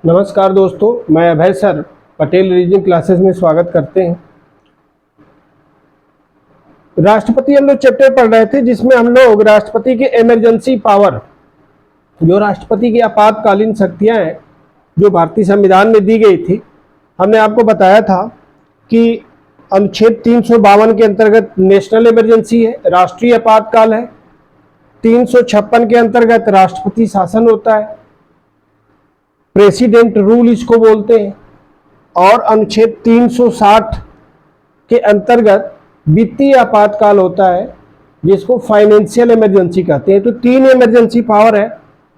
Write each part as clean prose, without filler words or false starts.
नमस्कार दोस्तों, मैं अभय सर पटेल रीजनिंग क्लासेस में स्वागत करते हैं। राष्ट्रपति हम लोग चैप्टर पढ़ रहे थे, जिसमें हम लोग राष्ट्रपति के इमरजेंसी पावर, जो राष्ट्रपति की आपातकालीन शक्तियां हैं जो भारतीय संविधान में दी गई थी, हमने आपको बताया था कि अनुच्छेद 352 के अंतर्गत नेशनल इमरजेंसी है, राष्ट्रीय आपातकाल है। 356 के अंतर्गत राष्ट्रपति शासन होता है, प्रेसिडेंट रूल इसको बोलते हैं। और अनुच्छेद 360 के अंतर्गत वित्तीय आपातकाल होता है, जिसको फाइनेंशियल इमरजेंसी कहते हैं। तो 3 इमरजेंसी पावर है,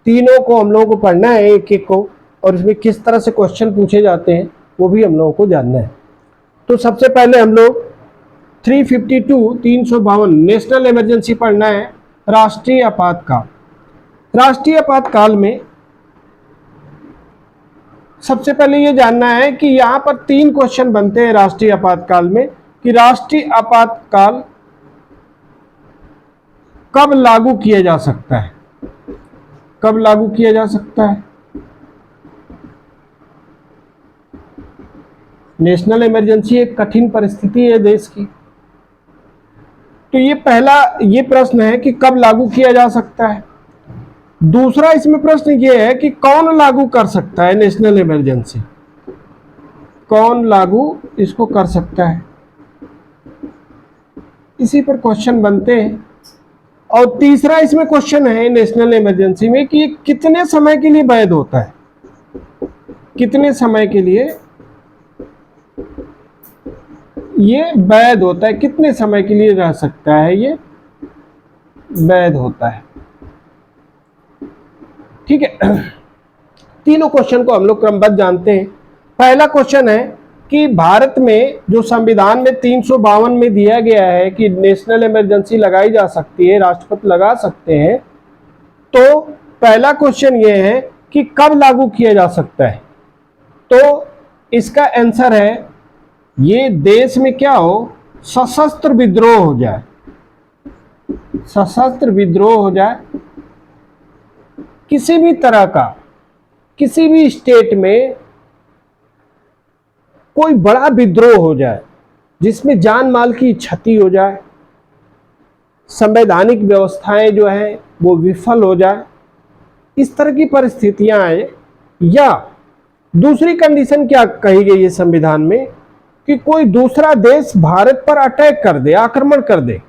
तीनों को हम लोगों को पढ़ना है एक एक को, और इसमें किस तरह से क्वेश्चन पूछे जाते हैं वो भी हम लोगों को जानना है। तो सबसे पहले हम लोग 352 नेशनल इमरजेंसी पढ़ना है, राष्ट्रीय आपातकाल। राष्ट्रीय आपातकाल में सबसे पहले ये जानना है कि यहाँ पर 3 क्वेश्चन बनते हैं राष्ट्रीय आपातकाल में, कि राष्ट्रीय आपातकाल कब लागू किया जा सकता है, कब लागू किया जा सकता है। नेशनल इमरजेंसी एक कठिन परिस्थिति है देश की, तो ये पहला ये प्रश्न है कि कब लागू किया जा सकता है। दूसरा इसमें प्रश्न ये है कि कौन लागू कर सकता है नेशनल इमरजेंसी, कौन लागू इसको कर सकता है, इसी पर क्वेश्चन बनते हैं। और तीसरा इसमें क्वेश्चन है नेशनल इमरजेंसी में कि कितने समय के लिए वैध होता है, कितने समय के लिए ये वैध होता है, कितने समय के लिए रह सकता है, ये वैध होता है। ठीक है, तीनों क्वेश्चन को हम लोग क्रमबद्ध जानते हैं। पहला क्वेश्चन है कि भारत में जो संविधान में 352 में दिया गया है कि नेशनल इमरजेंसी लगाई जा सकती है, राष्ट्रपति लगा सकते हैं, तो पहला क्वेश्चन ये है कि कब लागू किया जा सकता है। तो इसका आंसर है, ये देश में क्या हो, सशस्त्र विद्रोह हो जाए, सशस्त्र विद्रोह हो जाए, किसी भी तरह का, किसी भी स्टेट में कोई बड़ा विद्रोह हो जाए जिसमें जान माल की क्षति हो जाए, संवैधानिक व्यवस्थाएं जो हैं वो विफल हो जाए, इस तरह की परिस्थितियां आए। या दूसरी कंडीशन क्या कही गई है संविधान में कि कोई दूसरा देश भारत पर अटैक कर दे, आक्रमण कर दे,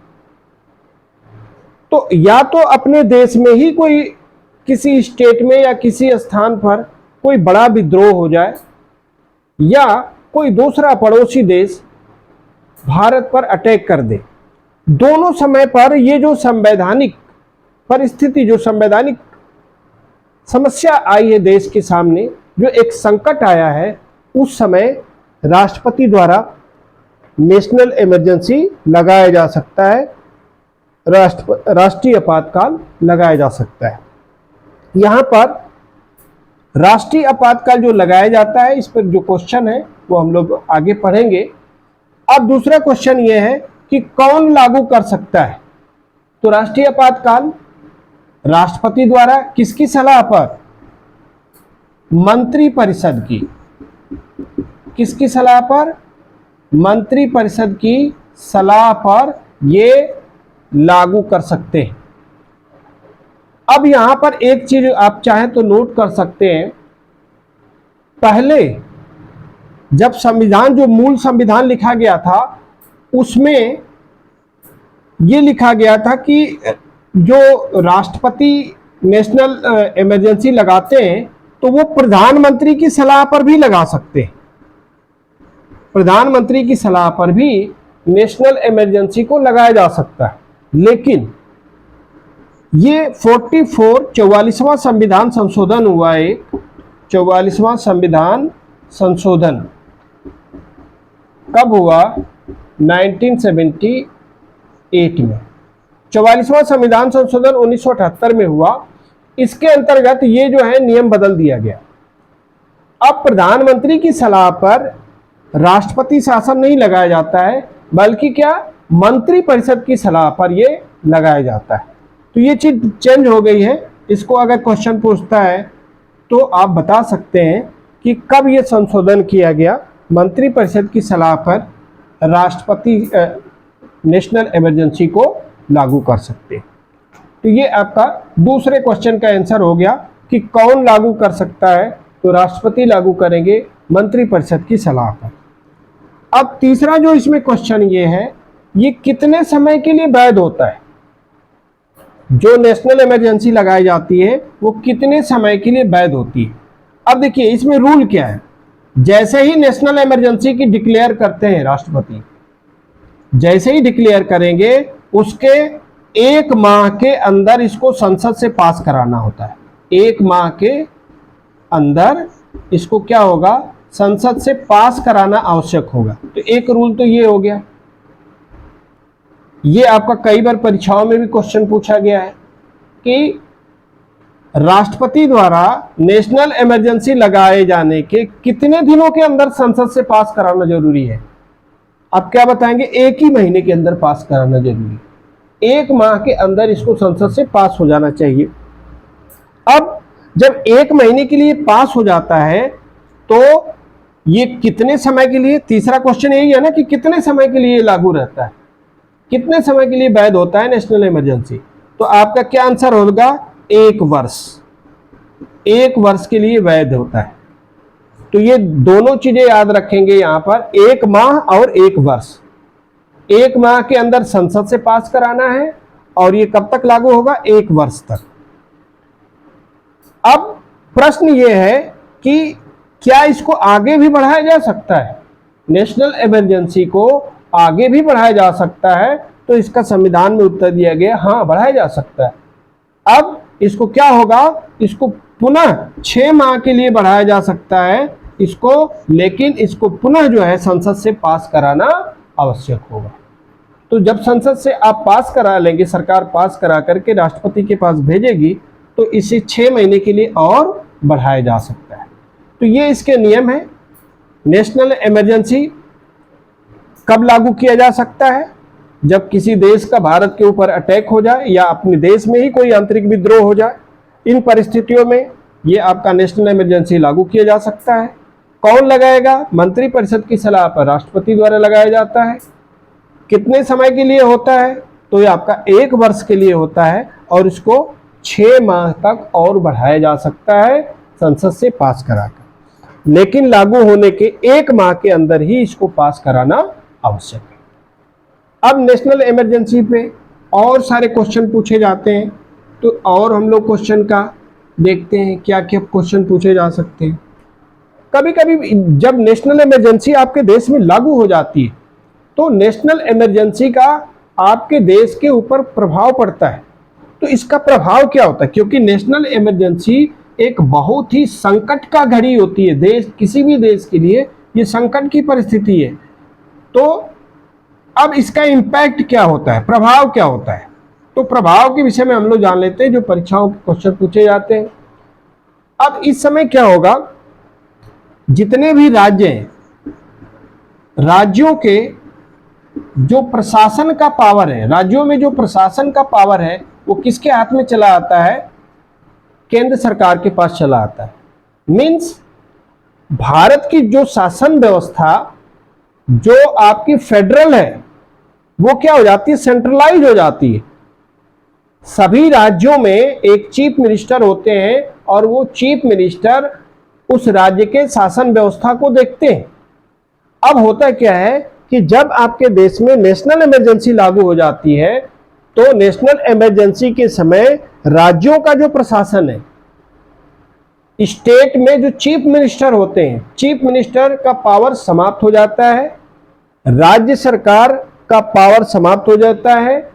तो या तो अपने देश में ही कोई किसी स्टेट में या किसी स्थान पर कोई बड़ा विद्रोह हो जाए, या कोई दूसरा पड़ोसी देश भारत पर अटैक कर दे। दोनों समय पर ये जो संवैधानिक परिस्थिति, जो संवैधानिक समस्या आई है देश के सामने, जो एक संकट आया है, उस समय राष्ट्रपति द्वारा नेशनल इमरजेंसी लगाया जा सकता है, राष्ट्रीय आपातकाल लगाया जा सकता है। यहाँ पर राष्ट्रीय आपातकाल जो लगाया जाता है, इस पर जो क्वेश्चन है वो हम लोग आगे पढ़ेंगे। अब दूसरा क्वेश्चन ये है कि कौन लागू कर सकता है। तो राष्ट्रीय आपातकाल राष्ट्रपति द्वारा किसकी सलाह पर, मंत्री परिषद की, किसकी सलाह पर, मंत्री परिषद की सलाह पर ये लागू कर सकते हैं। अब यहां पर एक चीज आप चाहें तो नोट कर सकते हैं, पहले जब संविधान, जो मूल संविधान लिखा गया था, उसमें ये लिखा गया था कि जो राष्ट्रपति नेशनल इमरजेंसी लगाते हैं तो वो प्रधानमंत्री की सलाह पर भी लगा सकते हैं, प्रधानमंत्री की सलाह पर भी नेशनल इमरजेंसी को लगाया जा सकता है। लेकिन ये 44वां संविधान संशोधन हुआ, एक 44वां संविधान संशोधन कब हुआ, 1978 में। 44वां संविधान संशोधन 1978 में हुआ। इसके अंतर्गत ये जो है नियम बदल दिया गया। अब प्रधानमंत्री की सलाह पर राष्ट्रपति शासन नहीं लगाया जाता है, बल्कि क्या, मंत्री परिषद की सलाह पर ये लगाया जाता है। तो ये चीज चेंज हो गई है। इसको अगर क्वेश्चन पूछता है तो आप बता सकते हैं कि कब ये संशोधन किया गया, मंत्रिपरिषद की सलाह पर राष्ट्रपति नेशनल इमरजेंसी को लागू कर सकते हैं। तो ये आपका दूसरे क्वेश्चन का आंसर हो गया कि कौन लागू कर सकता है, तो राष्ट्रपति लागू करेंगे मंत्रिपरिषद की सलाह पर। अब तीसरा जो इसमें क्वेश्चन ये है, ये कितने समय के लिए वैध होता है, जो नेशनल इमरजेंसी लगाई जाती है वो कितने समय के लिए वैध होती है। अब देखिए इसमें रूल क्या है, जैसे ही नेशनल इमरजेंसी की डिक्लेयर करते हैं राष्ट्रपति, जैसे ही डिक्लेयर करेंगे उसके 1 माह के अंदर इसको संसद से पास कराना होता है। 1 माह के अंदर इसको क्या होगा, संसद से पास कराना आवश्यक होगा। तो एक रूल तो ये हो गया। ये आपका कई बार परीक्षाओं में भी क्वेश्चन पूछा गया है कि राष्ट्रपति द्वारा नेशनल इमरजेंसी लगाए जाने के कितने दिनों के अंदर संसद से पास कराना जरूरी है। आप क्या बताएंगे, 1 ही महीने के अंदर पास कराना जरूरी है। 1 माह के अंदर इसको संसद से पास हो जाना चाहिए। अब जब 1 महीने के लिए पास हो जाता है तो ये कितने समय के लिए, तीसरा क्वेश्चन यही है ना कि कितने समय के लिए लागू रहता है, कितने समय के लिए वैध होता है नेशनल इमरजेंसी। तो आपका क्या आंसर होगा, 1 वर्ष। 1 वर्ष के लिए वैध होता है। तो ये दोनों चीजें याद रखेंगे यहां पर, 1 माह और 1 वर्ष। 1 माह के अंदर संसद से पास कराना है और ये कब तक लागू होगा, 1 वर्ष तक। अब प्रश्न ये है कि क्या इसको आगे भी बढ़ाया जा सकता है, नेशनल इमरजेंसी को आगे भी बढ़ाया जा सकता है। तो इसका संविधान में उत्तर दिया गया हाँ बढ़ाया जा सकता है। अब इसको क्या होगा, इसको पुनः 6 माह के लिए बढ़ाया जा सकता है इसको, लेकिन इसको पुनः जो है संसद से पास कराना आवश्यक होगा। तो जब संसद से आप पास करा लेंगे, सरकार पास करा करके राष्ट्रपति के पास भेजेगी, तो इसे 6 महीने के लिए और बढ़ाया जा सकता है। तो ये इसके नियम है। नेशनल इमरजेंसी कब लागू किया जा सकता है, जब किसी देश का भारत के ऊपर अटैक हो जाए या अपने देश में ही कोई आंतरिक विद्रोह हो जाए। इन परिस्थितियों में ये आपका नेशनल इमरजेंसी लागू किया जा सकता है। कौन लगाएगा, मंत्रिपरिषद की सलाह पर राष्ट्रपति द्वारा लगाया जाता है। कितने समय के लिए होता है, तो ये आपका 1 वर्ष के लिए होता है और इसको 6 माह तक और बढ़ाया जा सकता है संसद से पास कराकर, लेकिन लागू होने के 1 माह के अंदर ही इसको पास कराना आवश्यक है। अब नेशनल इमरजेंसी पे और सारे क्वेश्चन पूछे जाते हैं, तो और हम लोग क्वेश्चन का देखते हैं क्या क्या क्वेश्चन पूछे जा सकते हैं। कभी कभी जब नेशनल इमरजेंसी आपके देश में लागू हो जाती है तो नेशनल इमरजेंसी का आपके देश के ऊपर प्रभाव पड़ता है। तो इसका प्रभाव क्या होता है, क्योंकि नेशनल इमरजेंसी एक बहुत ही संकट का घड़ी होती है, देश किसी भी देश के लिए ये संकट की परिस्थिति है। तो अब इसका इम्पैक्ट क्या होता है, प्रभाव क्या होता है, तो प्रभाव के विषय में हम लोग जान लेते हैं जो परीक्षाओं के क्वेश्चन पूछे जाते हैं। अब इस समय क्या होगा, जितने भी राज्य हैं, राज्यों के जो प्रशासन का पावर है, राज्यों में जो प्रशासन का पावर है वो किसके हाथ में चला आता है, केंद्र सरकार के पास चला आता है। मीन्स भारत की जो शासन व्यवस्था जो आपकी फेडरल है वो क्या हो जाती है, सेंट्रलाइज हो जाती है। सभी राज्यों में एक चीफ मिनिस्टर होते हैं और वो चीफ मिनिस्टर उस राज्य के शासन व्यवस्था को देखते हैं। अब होता क्या है कि जब आपके देश में नेशनल इमरजेंसी लागू हो जाती है तो नेशनल इमरजेंसी के समय राज्यों का जो प्रशासन है, स्टेट में जो चीफ मिनिस्टर होते हैं, चीफ मिनिस्टर का पावर समाप्त हो जाता है, राज्य सरकार का पावर समाप्त हो जाता है।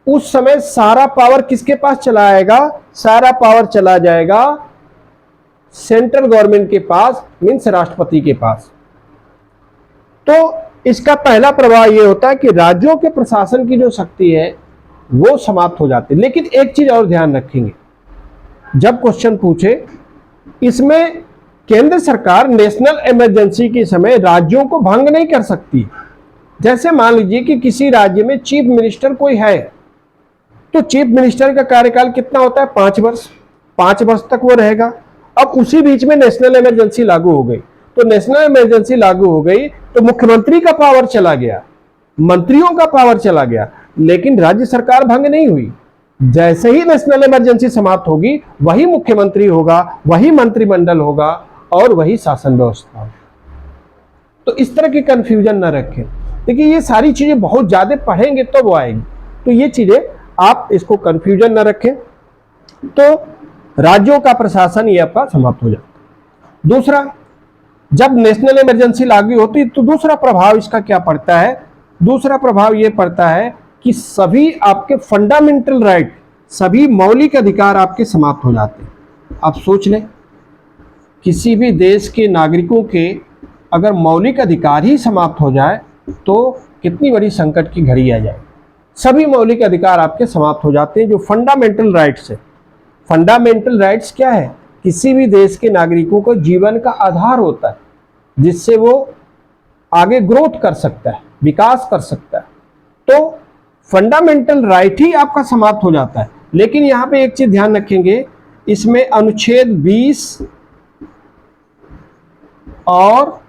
उस समय सारा पावर किसके पास चला आएगा, सारा पावर चला जाएगा सेंट्रल गवर्नमेंट के पास, मीन्स राष्ट्रपति के पास। तो इसका पहला प्रभाव यह होता है कि राज्यों के प्रशासन की जो शक्ति है वो समाप्त हो जाती है। लेकिन एक चीज और ध्यान रखेंगे, जब क्वेश्चन पूछे, इसमें केंद्र सरकार नेशनल इमरजेंसी के समय राज्यों को भंग नहीं कर सकती। जैसे मान लीजिए कि किसी राज्य में चीफ मिनिस्टर कोई है, तो चीफ मिनिस्टर का कार्यकाल कितना होता है, 5 वर्ष। 5 वर्ष तक वो रहेगा। अब उसी बीच में नेशनल इमरजेंसी लागू हो गई, तो नेशनल इमरजेंसी लागू हो गई तो मुख्यमंत्री का पावर चला गया, मंत्रियों का पावर चला गया, लेकिन राज्य सरकार भंग नहीं हुई। जैसे ही नेशनल इमरजेंसी समाप्त होगी वही मुख्यमंत्री होगा, वही मंत्रिमंडल होगा और वही शासन व्यवस्था होगा। तो इस तरह की कंफ्यूजन ना रखें। देखिए ये सारी चीजें बहुत ज्यादा पढ़ेंगे तो वो आएगी, तो ये चीजें आप इसको कंफ्यूजन ना रखें। तो राज्यों का प्रशासन ये आपका समाप्त हो जाता है। दूसरा, जब नेशनल इमरजेंसी लागू होती तो दूसरा प्रभाव इसका क्या पड़ता है? दूसरा प्रभाव ये पड़ता है कि सभी आपके फंडामेंटल राइट, सभी मौलिक अधिकार आपके समाप्त हो जाते हैं। आप सोच लें, किसी भी देश के नागरिकों के अगर मौलिक अधिकार ही समाप्त हो जाए तो कितनी बड़ी संकट की घड़ी आ जाए। सभी मौलिक अधिकार आपके समाप्त हो जाते हैं जो फंडामेंटल राइट्स है। फंडामेंटल राइट्स क्या है? किसी भी देश के नागरिकों को जीवन का आधार होता है जिससे वो आगे ग्रोथ कर सकता है, विकास कर सकता है। तो फंडामेंटल राइट ही आपका समाप्त हो जाता है। लेकिन यहां पे एक चीज ध्यान रखेंगे, इसमें अनुच्छेद 20 और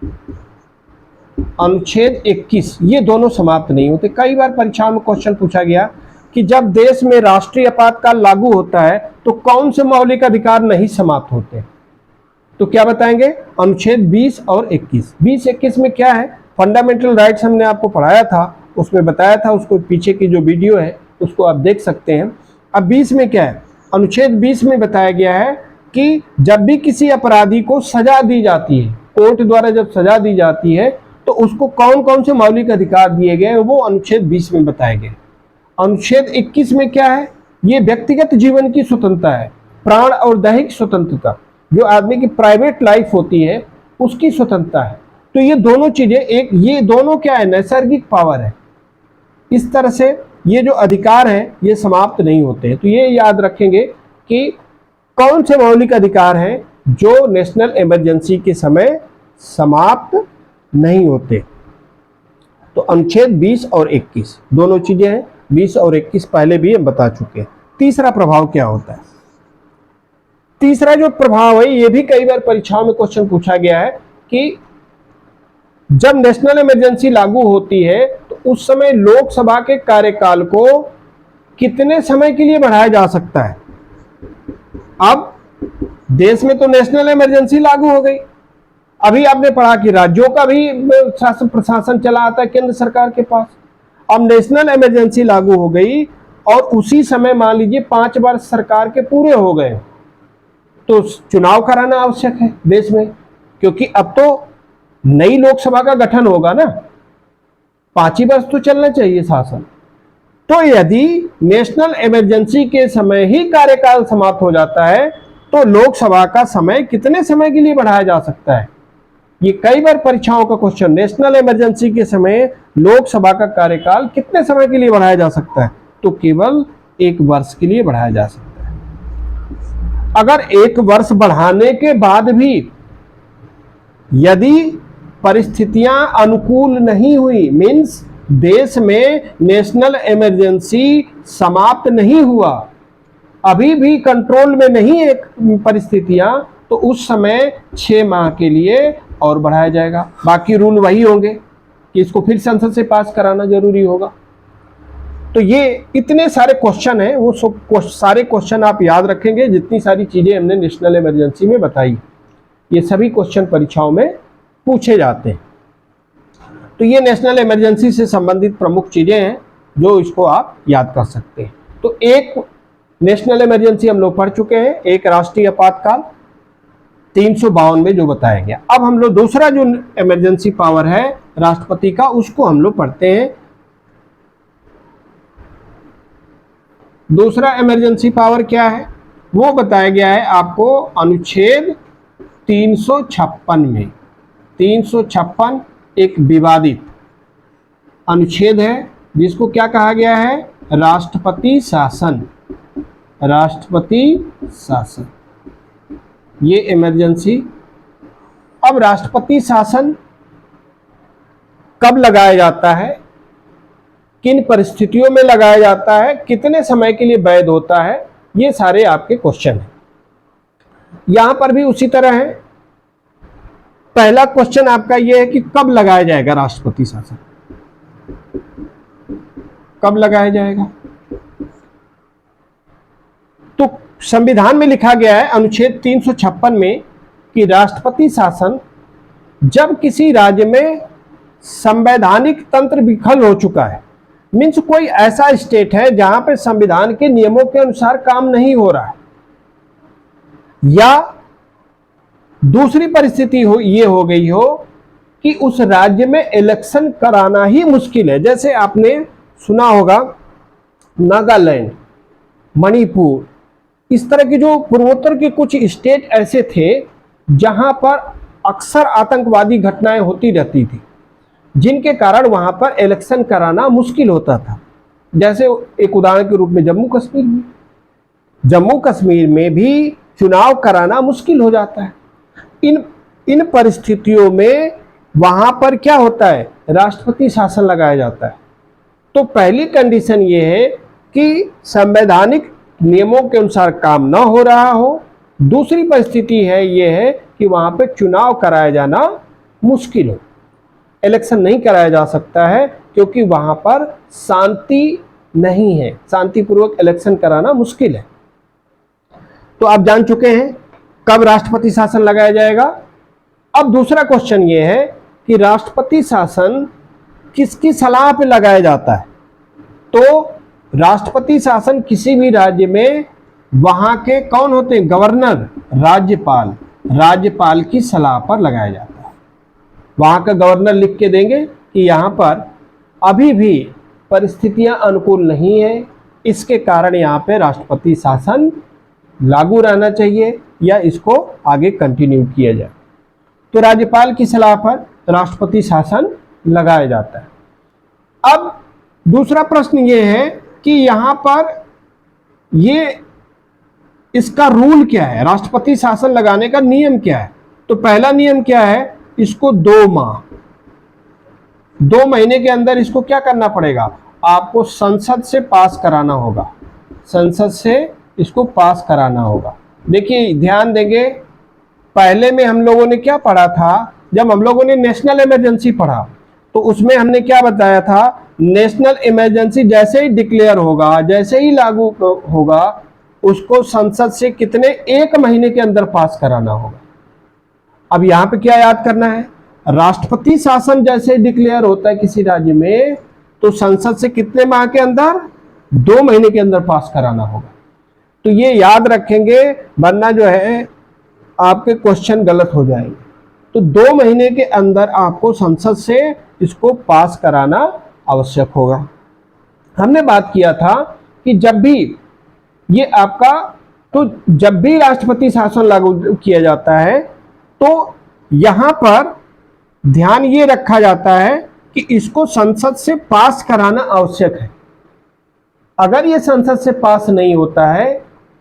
अनुच्छेद 21 ये दोनों समाप्त नहीं होते। कई बार परीक्षाओं में क्वेश्चन पूछा गया कि जब देश में राष्ट्रीय आपातकाल लागू होता है तो कौन से मौलिक अधिकार नहीं समाप्त होते? तो क्या बताएंगे? अनुच्छेद 20 और 21। 20-21 में क्या है? फंडामेंटल राइट्स हमने आपको पढ़ाया था, उसमें बताया था, उसको पीछे की जो वीडियो है उसको आप देख सकते हैं। अब 20 में क्या है? अनुच्छेद 20 में बताया गया है कि जब भी किसी अपराधी को सजा दी जाती है, कोर्ट द्वारा जब सजा दी जाती है तो उसको कौन कौन से मौलिक अधिकार दिए गए वो अनुच्छेद 20 में बताए गए। अनुच्छेद 21 में क्या है? ये व्यक्तिगत जीवन की स्वतंत्रता है, प्राण और दैहिक स्वतंत्रता, जो आदमी की प्राइवेट लाइफ होती है उसकी स्वतंत्रता है। तो ये दोनों चीजें ये दोनों क्या है? नैसर्गिक पावर है। इस तरह से ये जो अधिकार हैं ये समाप्त नहीं होते हैं। तो ये याद रखेंगे कि कौन से मौलिक अधिकार हैं जो नेशनल इमरजेंसी के समय समाप्त नहीं होते। तो अनुच्छेद 20 और 21 दोनों चीजें हैं। 20 और 21 पहले भी हम बता चुके हैं। तीसरा प्रभाव क्या होता है? तीसरा जो प्रभाव है ये भी कई बार परीक्षाओं में क्वेश्चन पूछा गया है कि जब नेशनल इमरजेंसी लागू होती है तो उस समय लोकसभा के कार्यकाल को कितने समय के लिए बढ़ाया जा सकता है। अब देश में तो नेशनल इमरजेंसी लागू हो गई, अभी आपने पढ़ा कि राज्यों का भी शासन प्रशासन चला आता है केंद्र सरकार के पास। अब नेशनल इमरजेंसी लागू हो गई और उसी समय मान लीजिए 5 वर्ष सरकार के पूरे हो गए तो चुनाव कराना आवश्यक है देश में, क्योंकि अब तो नई लोकसभा का गठन होगा ना, 5 ही वर्ष तो चलना चाहिए शासन। तो यदि नेशनल इमरजेंसी के समय ही कार्यकाल समाप्त हो जाता है तो लोकसभा का समय कितने समय के लिए बढ़ाया जा सकता है? ये कई बार परीक्षाओं का क्वेश्चन, नेशनल इमरजेंसी के समय लोकसभा का कार्यकाल कितने समय के लिए बढ़ाया जा सकता है? तो केवल 1 वर्ष के लिए बढ़ाया जा सकता है। अगर 1 वर्ष बढ़ाने के बाद भी यदि परिस्थितियां अनुकूल नहीं हुई, मीन्स देश में नेशनल इमरजेंसी समाप्त नहीं हुआ, अभी भी कंट्रोल में नहीं है परिस्थितियां, तो उस समय 6 माह के लिए और बढ़ाया जाएगा। बाकी रूल वही होंगे कि इसको फिर संसद से पास कराना जरूरी होगा। तो ये इतने सारे क्वेश्चन हैं, वो सब सारे क्वेश्चन आप याद रखेंगे। जितनी सारी चीजें हमने नेशनल इमरजेंसी में बताई ये सभी क्वेश्चन परीक्षाओं में पूछे जाते हैं। तो ये नेशनल इमरजेंसी से संबंधित प्रमुख चीजें हैं जो इसको आप याद कर सकते हैं। तो एक नेशनल इमरजेंसी हम लोग पढ़ चुके हैं, एक राष्ट्रीय आपातकाल 352 में जो बताया गया। अब हम लोग दूसरा जो इमरजेंसी पावर है राष्ट्रपति का, उसको हम लोग पढ़ते हैं। दूसरा इमरजेंसी पावर क्या है वो बताया गया है आपको अनुच्छेद 356 में। 356 एक विवादित अनुच्छेद है जिसको क्या कहा गया है? राष्ट्रपति शासन। राष्ट्रपति शासन ये इमरजेंसी। अब राष्ट्रपति शासन कब लगाया जाता है, किन परिस्थितियों में लगाया जाता है, कितने समय के लिए वैध होता है, ये सारे आपके क्वेश्चन हैं। यहां पर भी उसी तरह है। पहला क्वेश्चन आपका यह है कि कब लगाया जाएगा राष्ट्रपति शासन, कब लगाया जाएगा। तो संविधान में लिखा गया है अनुच्छेद 356 में कि राष्ट्रपति शासन जब किसी राज्य में संवैधानिक तंत्र विफल हो चुका है, मीन्स कोई ऐसा स्टेट है जहां पे संविधान के नियमों के अनुसार काम नहीं हो रहा है, या दूसरी परिस्थिति ये हो गई हो कि उस राज्य में इलेक्शन कराना ही मुश्किल है। जैसे आपने सुना होगा नागालैंड, मणिपुर, इस तरह के जो पूर्वोत्तर के कुछ स्टेट ऐसे थे जहां पर अक्सर आतंकवादी घटनाएं होती रहती थी, जिनके कारण वहां पर इलेक्शन कराना मुश्किल होता था। जैसे एक उदाहरण के रूप में जम्मू कश्मीर में भी चुनाव कराना मुश्किल हो जाता है। इन परिस्थितियों में वहां पर क्या होता है, राष्ट्रपति शासन लगाया जाता है। तो पहली कंडीशन ये है कि संवैधानिक नियमों के अनुसार काम न हो रहा हो। दूसरी परिस्थिति है ये है कि वहां पे चुनाव कराया जाना मुश्किल हो, इलेक्शन नहीं कराया जा सकता है क्योंकि वहां पर शांति नहीं है, शांतिपूर्वक इलेक्शन कराना मुश्किल है। तो आप जान चुके हैं कब राष्ट्रपति शासन लगाया जाएगा। अब दूसरा क्वेश्चन ये है कि राष्ट्रपति शासन किसकी सलाह पे लगाया जाता है। तो राष्ट्रपति शासन किसी भी राज्य में वहां के कौन होते हैं, गवर्नर, राज्यपाल की सलाह पर लगाया जाता है। वहां का गवर्नर लिख के देंगे कि यहां पर अभी भी परिस्थितियां अनुकूल नहीं है, इसके कारण यहां पे राष्ट्रपति शासन लागू रहना चाहिए या इसको आगे कंटिन्यू किया जाए। तो राज्यपाल की सलाह पर राष्ट्रपति शासन लगाया जाता है। अब दूसरा प्रश्न ये है कि यहां पर इसका रूल क्या है, राष्ट्रपति शासन लगाने का नियम क्या है। तो पहला नियम क्या है, इसको 2 महीने के अंदर इसको क्या करना पड़ेगा, आपको संसद से पास कराना होगा, संसद से इसको पास कराना होगा। देखिए ध्यान देंगे, पहले में हम लोगों ने क्या पढ़ा था, जब हम लोगों ने नेशनल इमरजेंसी पढ़ा तो उसमें हमने क्या बताया था, नेशनल इमरजेंसी जैसे ही डिक्लेयर होगा, जैसे ही लागू होगा, उसको संसद से कितने 1 महीने के अंदर पास कराना होगा। अब यहां पे क्या याद करना है, राष्ट्रपति शासन जैसे डिक्लेयर होता है किसी राज्य में तो संसद से कितने माह के अंदर, 2 महीने के अंदर पास कराना होगा। तो ये याद रखेंगे, वरना जो है आपके क्वेश्चन गलत हो जाएंगे। तो 2 महीने के अंदर आपको संसद से इसको पास कराना आवश्यक होगा। हमने बात किया था कि जब भी ये आपका, तो जब भी राष्ट्रपति शासन लागू किया जाता है तो यहां पर ध्यान ये रखा जाता है कि इसको संसद से पास कराना आवश्यक है। अगर ये संसद से पास नहीं होता है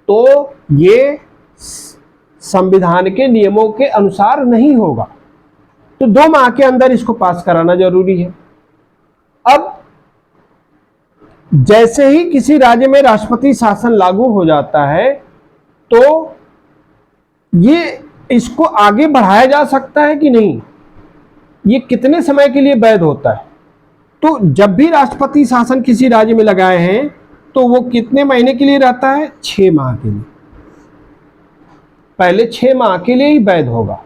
तो ये संविधान के नियमों के अनुसार नहीं होगा। तो 2 माह के अंदर इसको पास कराना जरूरी है। अब जैसे ही किसी राज्य में राष्ट्रपति शासन लागू हो जाता है तो ये इसको आगे बढ़ाया जा सकता है कि नहीं, ये कितने समय के लिए वैध होता है। तो जब भी राष्ट्रपति शासन किसी राज्य में लगाए हैं तो वो कितने महीने के लिए रहता है, 6 माह के लिए, पहले 6 माह के लिए ही वैध होगा।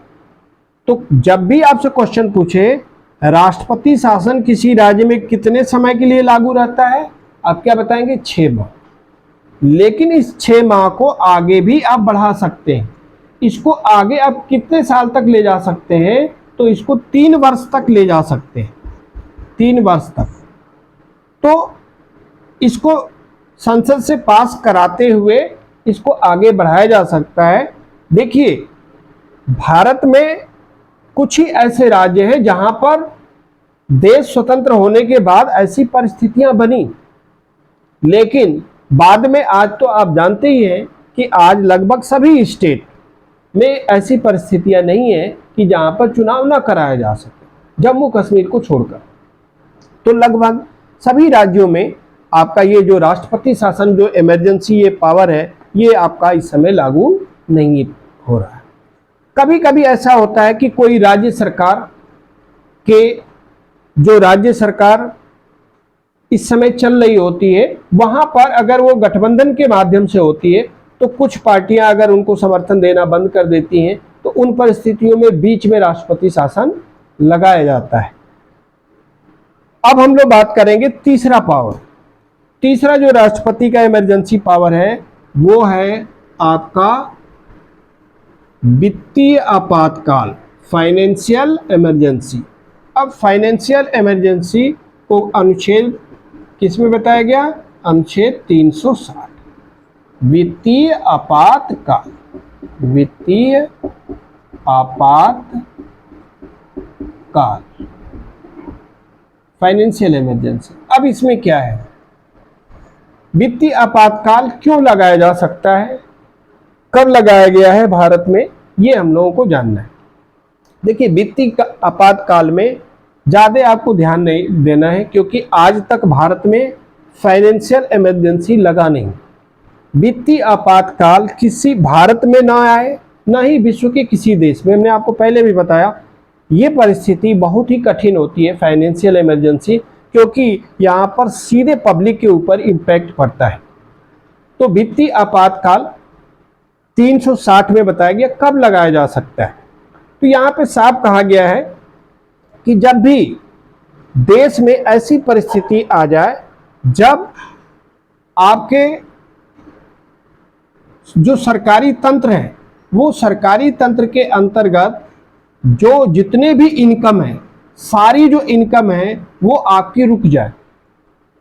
तो जब भी आपसे क्वेश्चन पूछे राष्ट्रपति शासन किसी राज्य में कितने समय के लिए लागू रहता है, आप क्या बताएंगे, 6 माह। लेकिन इस 6 माह को आगे भी आप बढ़ा सकते हैं। इसको आगे आप कितने साल तक ले जा सकते हैं, तो इसको 3 वर्ष तक ले जा सकते हैं, 3 वर्ष तक। तो इसको संसद से पास कराते हुए इसको आगे बढ़ाया जा सकता है। देखिए भारत में कुछ ही ऐसे राज्य हैं जहां पर देश स्वतंत्र होने के बाद ऐसी परिस्थितियां बनी, लेकिन बाद में आज तो आप जानते ही हैं कि आज लगभग सभी स्टेट में ऐसी परिस्थितियां नहीं है कि जहां पर चुनाव ना कराया जा सके, जम्मू कश्मीर को छोड़कर। तो लगभग सभी राज्यों में आपका ये जो राष्ट्रपति शासन, जो इमरजेंसी ये पावर है, ये आपका इस समय लागू नहीं हो रहा है। कभी कभी ऐसा होता है कि कोई राज्य सरकार के, जो राज्य सरकार इस समय चल रही होती है, वहां पर अगर वो गठबंधन के माध्यम से होती है तो कुछ पार्टियां अगर उनको समर्थन देना बंद कर देती हैं तो उन परिस्थितियों में बीच में राष्ट्रपति शासन लगाया जाता है। अब हम लोग बात करेंगे तीसरा पावर। तीसरा जो राष्ट्रपति का इमरजेंसी पावर है वो है आपका वित्तीय आपातकाल, फाइनेंशियल इमरजेंसी। अब फाइनेंशियल इमरजेंसी को अनुच्छेद किसमें बताया गया? अनुच्छेद 360, वित्तीय आपातकाल, वित्तीय आपातकाल, फाइनेंशियल इमरजेंसी। अब इसमें क्या है, वित्तीय आपातकाल क्यों लगाया जा सकता है, कब लगाया गया है भारत में, ये हम लोगों को जानना है। देखिए, वित्तीय आपातकाल में ज़्यादा आपको ध्यान नहीं देना है क्योंकि आज तक भारत में फाइनेंशियल इमरजेंसी लगा नहीं। वित्तीय आपातकाल किसी भारत में ना आए, ना ही विश्व के किसी देश में। हमने आपको पहले भी बताया ये परिस्थिति बहुत ही कठिन होती है फाइनेंशियल इमरजेंसी, क्योंकि यहाँ पर सीधे पब्लिक के ऊपर इम्पैक्ट पड़ता है। तो वित्तीय आपातकाल 360 में बताया गया कब लगाया जा सकता है। तो यहाँ पे साफ कहा गया है कि जब भी देश में ऐसी परिस्थिति आ जाए जब आपके जो सरकारी तंत्र है वो सरकारी तंत्र के अंतर्गत जो जितने भी इनकम है, सारी जो इनकम है वो आपकी रुक जाए।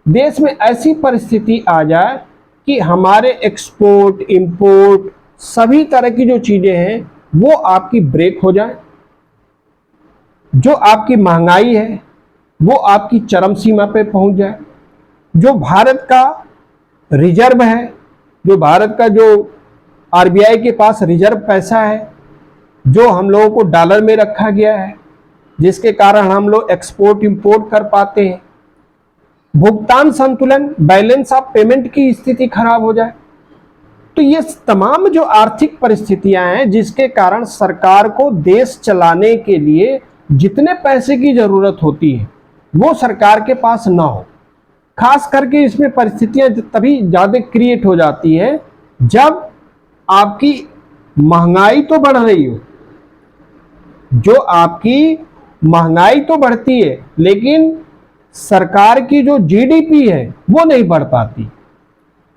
देश में ऐसी परिस्थिति आ जाए कि हमारे एक्सपोर्ट इंपोर्ट सभी तरह की जो चीजें हैं वो आपकी ब्रेक हो जाए, जो आपकी महंगाई है वो आपकी चरम सीमा पे पहुंच जाए, जो भारत का रिजर्व है, जो भारत का जो आरबीआई के पास रिजर्व पैसा है, जो हम लोगों को डॉलर में रखा गया है, जिसके कारण हम लोग एक्सपोर्ट इंपोर्ट कर पाते हैं, भुगतान संतुलन, बैलेंस ऑफ पेमेंट की स्थिति खराब हो जाए। तो ये तमाम जो आर्थिक परिस्थितियां हैं जिसके कारण सरकार को देश चलाने के लिए जितने पैसे की जरूरत होती है वो सरकार के पास ना हो। खास करके इसमें परिस्थितियां तभी ज्यादा क्रिएट हो जाती है जब आपकी महंगाई तो बढ़ रही हो, जो आपकी महंगाई तो बढ़ती है लेकिन सरकार की जो जीडीपी है वो नहीं बढ़ पाती।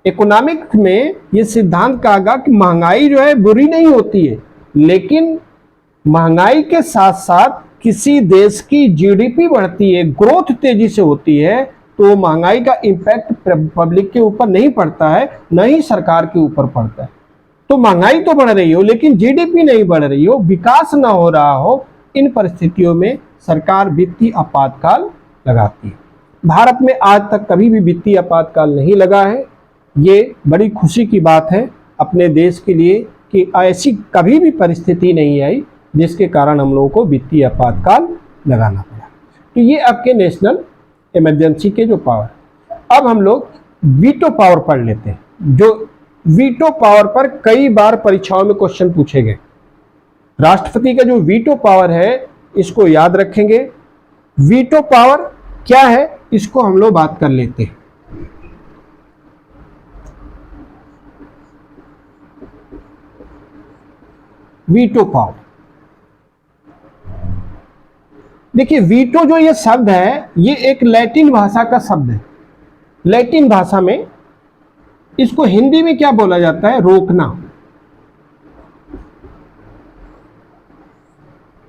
इकोनॉमिक्स में ये सिद्धांत कहा गया कि महंगाई जो है बुरी नहीं होती है, लेकिन महंगाई के साथ साथ किसी देश की जीडीपी बढ़ती है, ग्रोथ तेजी से होती है, तो महंगाई का इम्पैक्ट पब्लिक के ऊपर नहीं पड़ता है, न ही सरकार के ऊपर पड़ता है। तो महंगाई तो बढ़ रही हो लेकिन जीडीपी नहीं बढ़ रही हो, विकास ना हो रहा हो, इन परिस्थितियों में सरकार वित्तीय आपातकाल लगाती है। भारत में आज तक कभी भी वित्तीय आपातकाल नहीं लगा है। ये बड़ी खुशी की बात है अपने देश के लिए कि ऐसी कभी भी परिस्थिति नहीं आई जिसके कारण हम लोगों को वित्तीय आपातकाल लगाना पड़ा। तो ये आपके नेशनल इमरजेंसी के जो पावर। अब हम लोग वीटो पावर पढ़ लेते हैं, जो वीटो पावर पर कई बार परीक्षाओं में क्वेश्चन पूछे गए। राष्ट्रपति का जो वीटो पावर है इसको याद रखेंगे। वीटो पावर क्या है इसको हम लोग बात कर लेते हैं। वीटो पावर, देखिए वीटो जो ये शब्द है ये एक लैटिन भाषा का शब्द है। लैटिन भाषा में इसको हिंदी में क्या बोला जाता है? रोकना।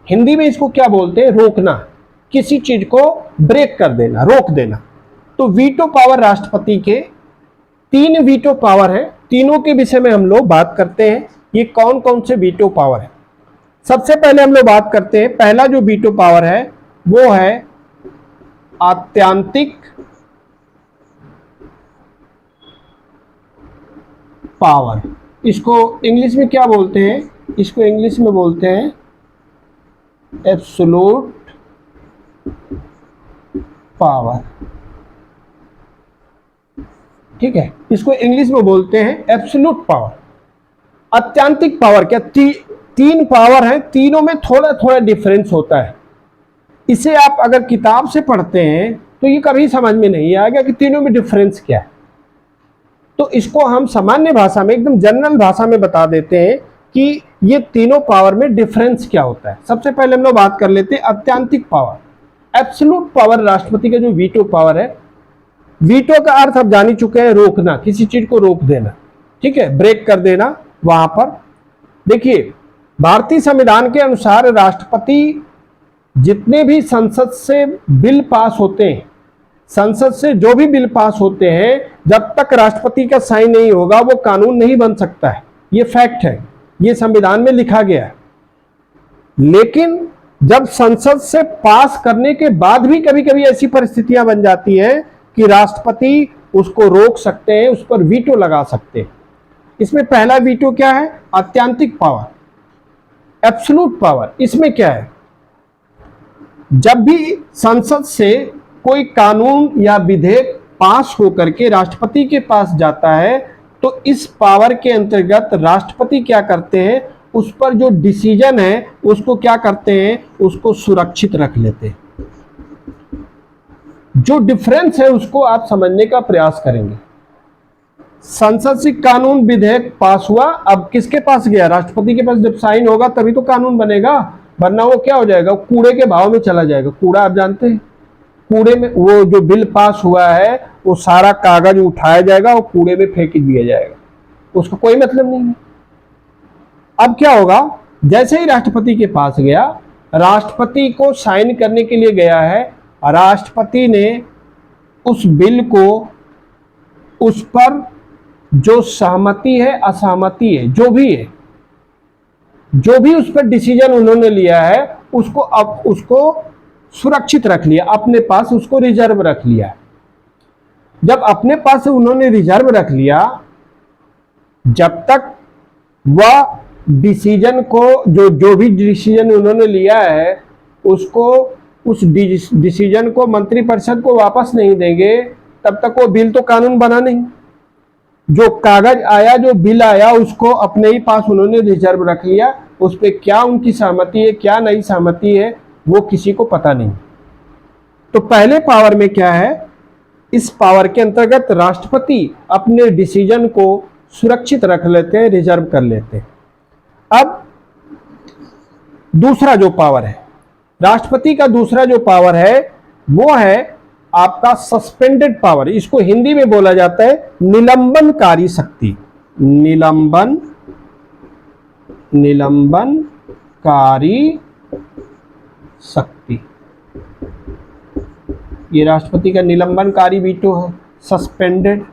हिंदी में इसको क्या बोलते हैं? रोकना, किसी चीज को ब्रेक कर देना, रोक देना। तो वीटो पावर राष्ट्रपति के 3 वीटो पावर है, तीनों के विषय में हम लोग बात करते हैं। ये कौन कौन से वीटो पावर है? सबसे पहले हम लोग बात करते हैं, पहला जो वीटो पावर है वो है आत्यांतिक पावर। इसको इंग्लिश में क्या बोलते हैं? इसको इंग्लिश में बोलते हैं एब्सोल्यूट पावर। ठीक है, इसको इंग्लिश में बोलते हैं एब्सोल्यूट पावर। अत्यंतिक पावर क्या, तीन पावर है, तीनों में थोड़ा थोड़ा डिफरेंस होता है। इसे आप अगर किताब से पढ़ते हैं तो ये कभी समझ में नहीं आएगा कि तीनों में डिफरेंस क्या है। तो इसको हम सामान्य भाषा में, एकदम जनरल भाषा में बता देते हैं कि ये तीनों पावर में डिफरेंस क्या होता है। सबसे पहले हम लोग बात कर लेते हैं अत्यंतिक पावर। एब्सोल्यूट पावर, राष्ट्रपति का जो वीटो पावर है, वीटो का अर्थ आप जान ही चुके हैं, रोकना, किसी चीज को रोक देना, ठीक है, ब्रेक कर देना। वहां पर देखिए, भारतीय संविधान के अनुसार राष्ट्रपति जितने भी संसद से बिल पास होते हैं, संसद से जो भी बिल पास होते हैं, जब तक राष्ट्रपति का साइन नहीं होगा वो कानून नहीं बन सकता है। ये फैक्ट है, ये संविधान में लिखा गया है। लेकिन जब संसद से पास करने के बाद भी कभी कभी ऐसी परिस्थितियां बन जाती हैं कि राष्ट्रपति उसको रोक सकते हैं, उस पर वीटो लगा सकते हैं। इसमें पहला वीटो क्या है, अत्यंतिक पावर, एब्सोल्यूट पावर। इसमें क्या है, जब भी संसद से कोई कानून या विधेयक पास होकर के राष्ट्रपति के पास जाता है तो इस पावर के अंतर्गत राष्ट्रपति क्या करते हैं, उस पर जो डिसीजन है उसको क्या करते हैं, उसको सुरक्षित रख लेते हैं। जो डिफरेंस है उसको आप समझने का प्रयास करेंगे। संसद से कानून विधेयक पास हुआ, अब किसके पास गया, राष्ट्रपति के पास। जब साइन होगा तभी तो कानून बनेगा, वरना वो क्या हो जाएगा, कूड़े के भाव में चला जाएगा। कूड़ा आप जानते हैं, कूड़े में वो जो बिल पास हुआ है वो सारा कागज उठाया जाएगा और कूड़े में फेंक दिया जाएगा, उसका कोई मतलब नहीं है। अब क्या होगा, जैसे ही राष्ट्रपति के पास गया, राष्ट्रपति को साइन करने के लिए गया है, राष्ट्रपति ने उस बिल को, उस पर जो सहमति है असहमति है, जो भी है, जो भी उस पर डिसीजन उन्होंने लिया है उसको अब उसको सुरक्षित रख लिया, अपने पास उसको रिजर्व रख लिया। जब अपने पास उन्होंने रिजर्व रख लिया, जब तक वह डिसीजन को, जो भी डिसीजन उन्होंने लिया है उसको, उस डिसीजन को मंत्रिपरिषद को वापस नहीं देंगे, तब तक वो बिल तो कानून बना नहीं। जो कागज आया, जो बिल आया, उसको अपने ही पास उन्होंने रिजर्व रख लिया। उस पर क्या उनकी सहमति है, क्या नहीं सहमति है, वो किसी को पता नहीं। तो पहले पावर में क्या है, इस पावर के अंतर्गत राष्ट्रपति अपने डिसीजन को सुरक्षित रख लेते हैं, रिजर्व कर लेते हैं। अब दूसरा जो पावर है, राष्ट्रपति का दूसरा जो पावर है वो है आपका सस्पेंडेड पावर। इसको हिंदी में बोला जाता है निलंबनकारी शक्ति। निलंबनकारी शक्ति, ये राष्ट्रपति का निलंबनकारी वीटो है, सस्पेंडेड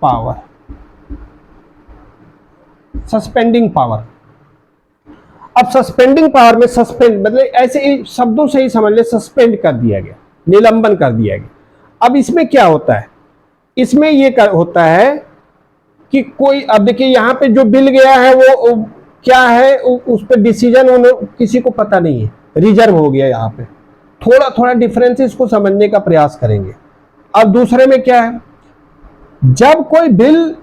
पावर, सस्पेंडिंग पावर। अब सस्पेंडिंग पावर में सस्पेंड मतलब ऐसे ही शब्दों से ही समझ ले, सस्पेंड कर दिया गया, निलंबन कर दिया गया। अब इसमें क्या होता है, इसमें ये होता है कि कोई, अब देखिए यहाँ पे जो बिल गया है वो क्या है, उस पर डिसीजन किसी को पता नहीं है, रिजर्व हो गया। यहाँ पे थोड़ा थोड़ा डिफरेंस, इसको समझने का प्रयास करेंगे। अब दूसरे में क्या है, जब कोई बिल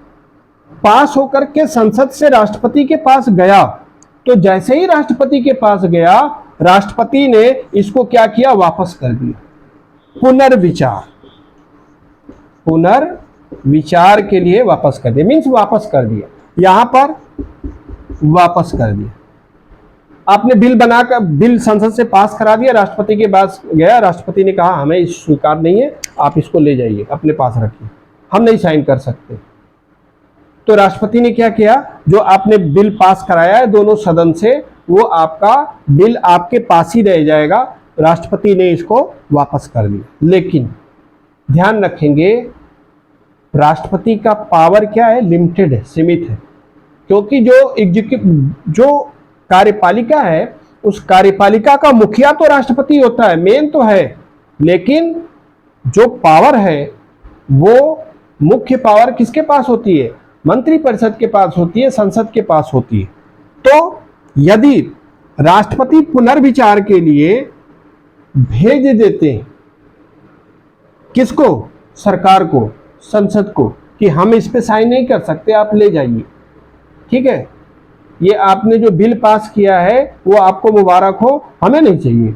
पास होकर के संसद से राष्ट्रपति के पास गया, तो जैसे ही राष्ट्रपति के पास गया, राष्ट्रपति ने इसको क्या किया, वापस कर दिया। पुनर्विचार के लिए वापस कर दिया, मीन्स वापस कर दिया। यहां पर वापस कर दिया, आपने बिल बनाकर, बिल संसद से पास करा दिया, राष्ट्रपति के पास गया, राष्ट्रपति ने कहा हमें इस स्वीकार नहीं है, आप इसको ले जाइए, अपने पास रखिए, हम नहीं साइन कर सकते। तो राष्ट्रपति ने क्या किया, जो आपने बिल पास कराया है दोनों सदन से, वो आपका बिल आपके पास ही रह जाएगा। राष्ट्रपति ने इसको वापस कर दिया। लेकिन ध्यान रखेंगे, राष्ट्रपति का पावर क्या है, लिमिटेड है, सीमित है, क्योंकि जो कार्यपालिका है, उस कार्यपालिका का मुखिया तो राष्ट्रपति होता है, मेन तो है, लेकिन जो पावर है वो मुख्य पावर किसके पास होती है, मंत्रिपरिषद के पास होती है, संसद के पास होती है। तो यदि राष्ट्रपति पुनर्विचार के लिए भेज देते हैं किसको? सरकार को, संसद को, कि हम इस पे साइन नहीं कर सकते, आप ले जाइए। ठीक है, ये आपने जो बिल पास किया है वो आपको मुबारक हो, हमें नहीं चाहिए,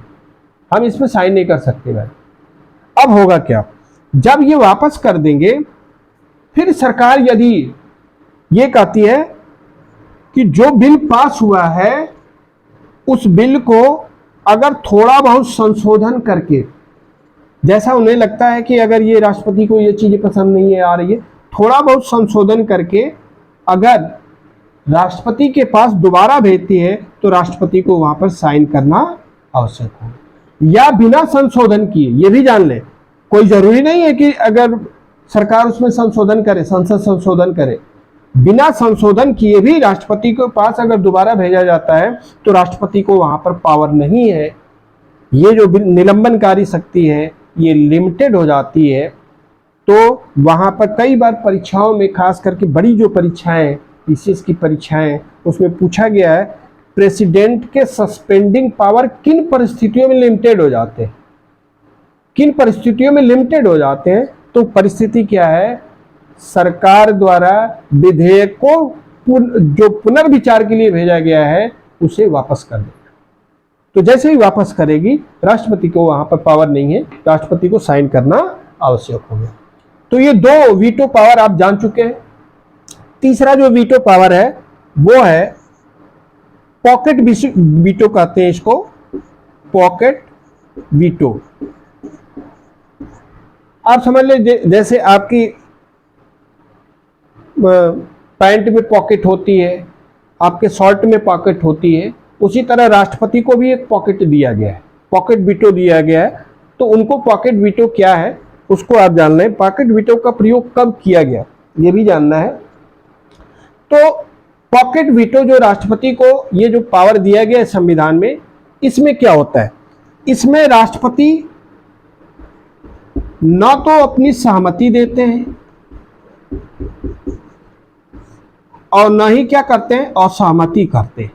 हम इस पे साइन नहीं कर सकते भाई। अब होगा क्या, जब ये वापस कर देंगे, फिर सरकार यदि ये कहती है कि जो बिल पास हुआ है उस बिल को अगर थोड़ा बहुत संशोधन करके, जैसा उन्हें लगता है कि अगर ये राष्ट्रपति को ये चीजें पसंद नहीं है आ रही है, थोड़ा बहुत संशोधन करके अगर राष्ट्रपति के पास दोबारा भेजती है तो राष्ट्रपति को वहां पर साइन करना आवश्यक हो, या बिना संशोधन किए। ये भी जान ले, कोई जरूरी नहीं है कि अगर सरकार उसमें संशोधन करे, संसद संशोधन करे, बिना संशोधन किए भी राष्ट्रपति के पास अगर दोबारा भेजा जाता है तो राष्ट्रपति को वहां पर पावर नहीं है। ये जो निलंबनकारी शक्ति है ये लिमिटेड हो जाती है। तो वहां पर कई बार परीक्षाओं में, खास करके बड़ी जो परीक्षाएं, पीसीएस की परीक्षाएं, उसमें पूछा गया है प्रेसिडेंट के सस्पेंडिंग पावर किन परिस्थितियों में लिमिटेड हो जाते हैं, किन परिस्थितियों में लिमिटेड हो जाते हैं। तो परिस्थिति क्या है, सरकार द्वारा विधेयक को जो पुनर्विचार के लिए भेजा गया है उसे वापस कर देना। तो जैसे ही वापस करेगी, राष्ट्रपति को वहां पर पावर नहीं है, राष्ट्रपति को साइन करना आवश्यक होगा। तो ये दो वीटो पावर आप जान चुके हैं। तीसरा जो वीटो पावर है वो है पॉकेट वीटो कहते हैं इसको, पॉकेट वीटो। आप समझ ले, जैसे आपकी पैंट में पॉकेट होती है, आपके शर्ट में पॉकेट होती है, उसी तरह राष्ट्रपति को भी एक पॉकेट दिया गया है, पॉकेट वीटो दिया गया है। तो उनको पॉकेट वीटो क्या है उसको आप जान लें। पॉकेट वीटो का प्रयोग कब किया गया ये भी जानना है। तो पॉकेट वीटो जो राष्ट्रपति को ये जो पावर दिया गया है संविधान में, इसमें क्या होता है, इसमें राष्ट्रपति न तो अपनी सहमति देते हैं और न ही क्या करते हैं, असहमति करते हैं।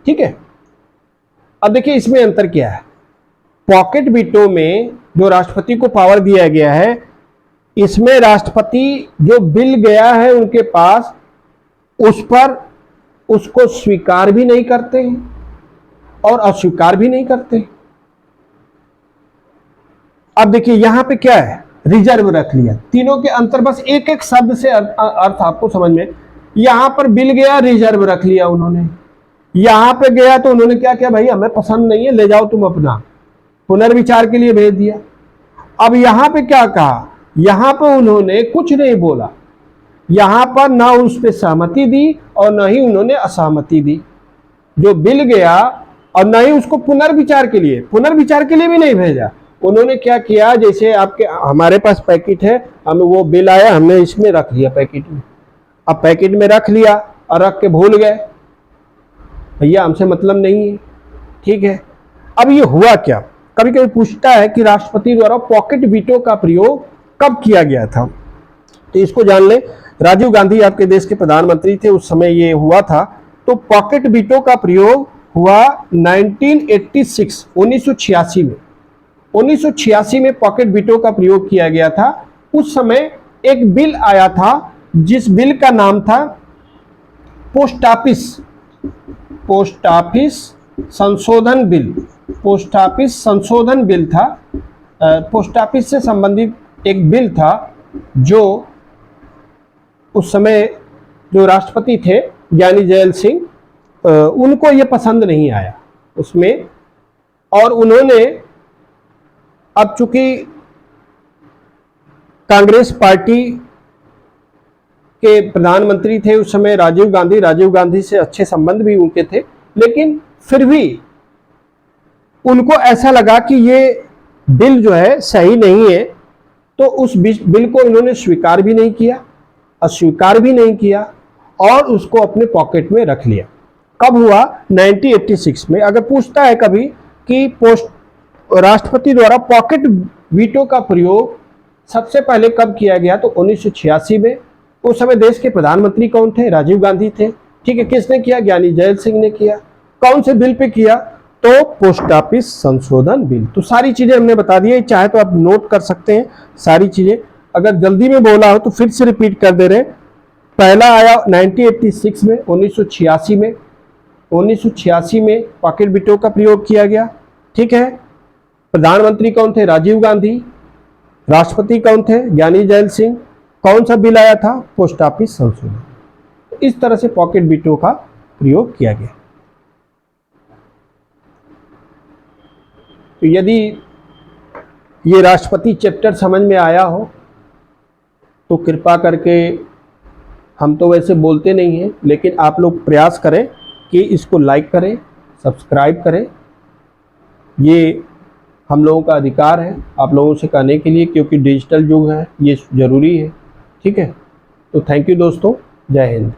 ठीक है, अब देखिए इसमें अंतर क्या है। पॉकेट वीटो में जो राष्ट्रपति को पावर दिया गया है, इसमें राष्ट्रपति जो बिल गया है उनके पास, उस पर उसको स्वीकार भी नहीं करते हैं और अस्वीकार भी नहीं करते। अब देखिए यहां पे क्या है, रिजर्व रख लिया। तीनों के अंतर बस एक एक शब्द से अर्थ आपको समझ में। यहां पर बिल गया, रिजर्व रख लिया उन्होंने। यहां पे गया तो उन्होंने क्या किया, भाई हमें पसंद नहीं है, ले जाओ तुम अपना, पुनर्विचार के लिए भेज दिया। अब यहां पे क्या कहा, यहां पे उन्होंने कुछ नहीं बोला, यहां पर ना उस पर सहमति दी और ना ही उन्होंने असहमति दी। जो बिल गया और ना ही उसको पुनर्विचार के लिए भी नहीं भेजा। उन्होंने क्या किया, जैसे आपके हमारे पास पैकेट है, हमें वो बिल आया, हमने इसमें रख लिया पैकेट में। अब पैकेट में रख लिया और रख के भूल गए, भैया हमसे मतलब नहीं है। ठीक है, अब ये हुआ क्या, कभी कभी पूछता है कि राष्ट्रपति द्वारा पॉकेट वीटो का प्रयोग कब किया गया था। तो इसको जान ले, राजीव गांधी आपके देश के प्रधानमंत्री थे, उस समय ये हुआ था। तो पॉकेट वीटो का प्रयोग हुआ 1986 में। 1986 में पॉकेट वीटो का प्रयोग किया गया था। उस समय एक बिल आया था जिस बिल का नाम था पोस्ट ऑफिस संशोधन बिल। पोस्ट ऑफिस संशोधन बिल था। पोस्ट ऑफिस से संबंधित एक बिल था जो उस समय जो राष्ट्रपति थे ज्ञानी जैल सिंह, उनको ये पसंद नहीं आया उसमें। और उन्होंने, अब चूंकि कांग्रेस पार्टी के प्रधानमंत्री थे उस समय राजीव गांधी से अच्छे संबंध भी उनके थे, लेकिन फिर भी उनको ऐसा लगा कि ये बिल जो है सही नहीं है, तो उस बिल को इन्होंने स्वीकार भी नहीं किया, अस्वीकार भी नहीं किया और उसको अपने पॉकेट में रख लिया। कब हुआ, 1986 में। अगर पूछता है कभी कि राष्ट्रपति द्वारा पॉकेट वीटो का प्रयोग सबसे पहले कब किया गया, तो 1986 में। उस समय देश के प्रधानमंत्री कौन थे, राजीव गांधी थे। ठीक है, किसने किया, ज्ञानी जैल सिंह ने किया। कौन से बिल पे किया, तो पोस्ट ऑफिस संशोधन बिल। तो सारी चीजें हमने बता दी है, चाहे तो आप नोट कर सकते हैं सारी चीजें। अगर जल्दी में बोला हो तो फिर से रिपीट कर दे रहे। पहला आया 1986 में, 1986 में। 1986 में पॉकेट बिटों का प्रयोग किया गया, ठीक है। प्रधानमंत्री कौन थे? राजीव गांधी। राष्ट्रपति कौन थे? ज्ञानी जैल सिंह। कौन सा बिल आया था? पोस्ट ऑफिस संशोधन। इस तरह से पॉकेट बिटों का प्रयोग किया गया। तो यदि ये राष्ट्रपति चैप्टर समझ में आया हो तो कृपा करके, हम तो वैसे बोलते नहीं हैं, लेकिन आप लोग प्रयास करें कि इसको लाइक करें, सब्सक्राइब करें। ये हम लोगों का अधिकार है आप लोगों से कहने के लिए, क्योंकि डिजिटल युग है, ये ज़रूरी है, ठीक है। तो थैंक यू दोस्तों, जय हिंद।